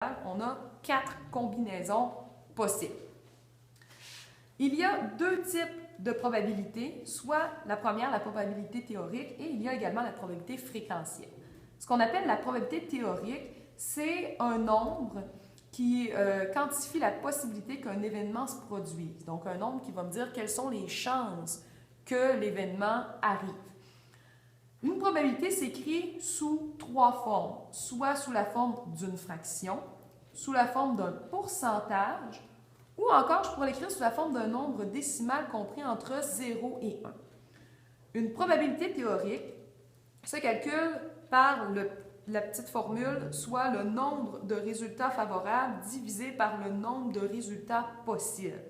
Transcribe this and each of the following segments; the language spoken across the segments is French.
on a 4 combinaisons possibles. Il y a deux types de probabilités, soit la première, la probabilité théorique, et il y a également la probabilité fréquentielle. Ce qu'on appelle la probabilité théorique, c'est un nombre qui quantifie la possibilité qu'un événement se produise. Donc, un nombre qui va me dire quelles sont les chances que l'événement arrive. Une probabilité s'écrit sous 3 formes, soit sous la forme d'une fraction, sous la forme d'un pourcentage, ou encore je pourrais l'écrire sous la forme d'un nombre décimal compris entre 0 et 1. Une probabilité théorique se calcule par la petite formule, soit le nombre de résultats favorables divisé par le nombre de résultats possibles.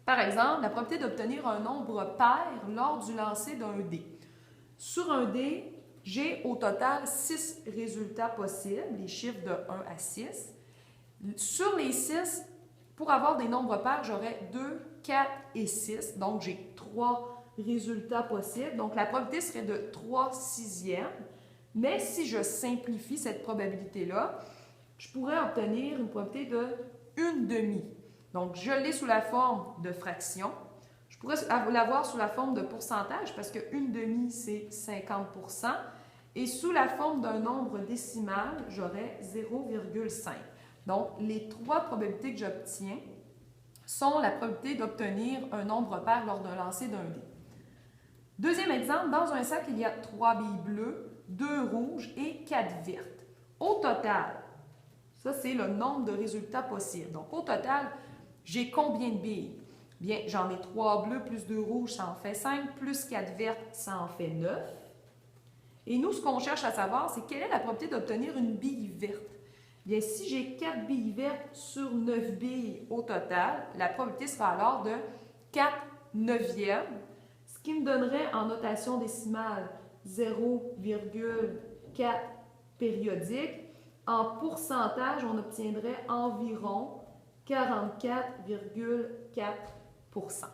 Par exemple, la probabilité d'obtenir un nombre pair lors du lancer d'un dé. Sur un dé, j'ai au total 6 résultats possibles, les chiffres de 1 à 6. Sur les 6, pour avoir des nombres pairs, j'aurai 2, 4 et 6. Donc, j'ai 3 résultats possibles. Donc, la probabilité serait de 3 sixièmes. Mais si je simplifie cette probabilité-là, je pourrais obtenir une probabilité de 1/2. Donc, je l'ai sous la forme de fraction. Je pourrais l'avoir sous la forme de pourcentage parce que 1/2, c'est 50%. Et sous la forme d'un nombre décimal, j'aurais 0,5. Donc, les 3 probabilités que j'obtiens sont la probabilité d'obtenir un nombre pair lors d'un lancer d'un dé. Deuxième exemple, dans un sac, il y a 3 billes bleues, 2 rouges et 4 vertes. Au total, ça c'est le nombre de résultats possibles. Donc, au total, j'ai combien de billes? Bien, j'en ai 3 bleus plus 2 rouges, ça en fait 5, plus 4 vertes, ça en fait 9. Et nous, ce qu'on cherche à savoir, c'est quelle est la probabilité d'obtenir une bille verte? Bien, si j'ai 4 billes vertes sur 9 billes au total, la probabilité sera alors de 4 neuvièmes, ce qui me donnerait en notation décimale 0,4 périodique. En pourcentage, on obtiendrait environ 44,4%.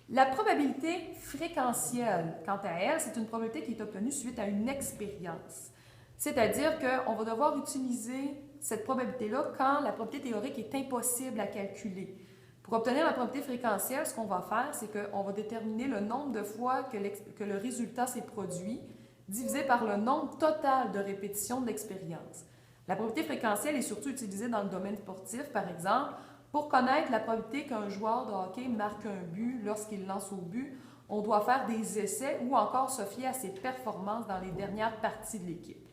La probabilité fréquentielle, quant à elle, c'est une probabilité qui est obtenue suite à une expérience. C'est-à-dire qu'on va devoir utiliser cette probabilité-là quand la probabilité théorique est impossible à calculer. Pour obtenir la probabilité fréquentielle, ce qu'on va faire, c'est qu'on va déterminer le nombre de fois que le résultat s'est produit, divisé par le nombre total de répétitions de l'expérience. La probabilité fréquentielle est surtout utilisée dans le domaine sportif, par exemple. Pour connaître la probabilité qu'un joueur de hockey marque un but lorsqu'il lance au but, on doit faire des essais ou encore se fier à ses performances dans les dernières parties de l'équipe.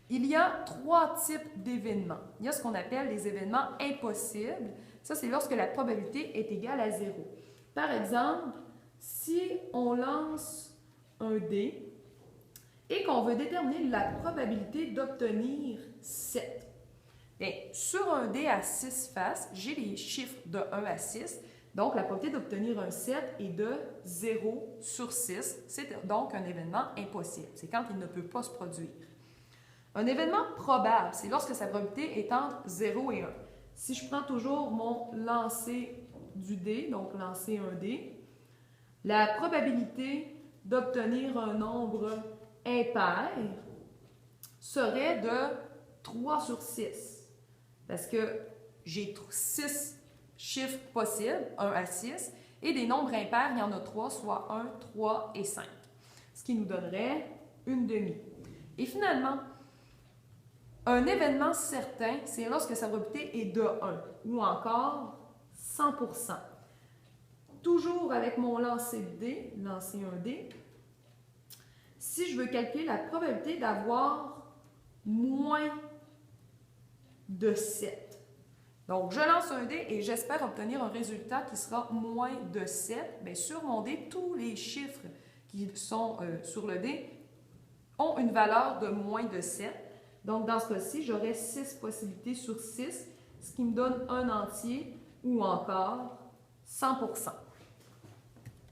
Il y a 3 types d'événements. Il y a ce qu'on appelle les événements impossibles. Ça, c'est lorsque la probabilité est égale à 0. Par exemple, si on lance un dé et qu'on veut déterminer la probabilité d'obtenir 7. Bien, sur un dé à 6 faces, j'ai les chiffres de 1 à 6. Donc, la probabilité d'obtenir un 7 est de 0 sur 6. C'est donc un événement impossible. C'est quand il ne peut pas se produire. Un événement probable, c'est lorsque sa probabilité est entre 0 et 1. Si je prends toujours mon lancer du dé, donc lancer un dé, la probabilité d'obtenir un nombre impair serait de 3 sur 6. Parce que j'ai 6 chiffres possibles, 1 à 6, et des nombres impairs, il y en a 3, soit 1, 3 et 5. Ce qui nous donnerait 1/2. Et finalement, un événement certain, c'est lorsque sa probabilité est de 1, ou encore 100%. Toujours avec mon lancer de dé, lancer un dé, si je veux calculer la probabilité d'avoir moins de 7. Donc, je lance un dé et j'espère obtenir un résultat qui sera moins de 7. Bien, sur mon dé, tous les chiffres qui sont sur le dé ont une valeur de moins de 7. Donc, dans ce cas-ci, j'aurai 6 possibilités sur 6, ce qui me donne un entier ou encore 100%.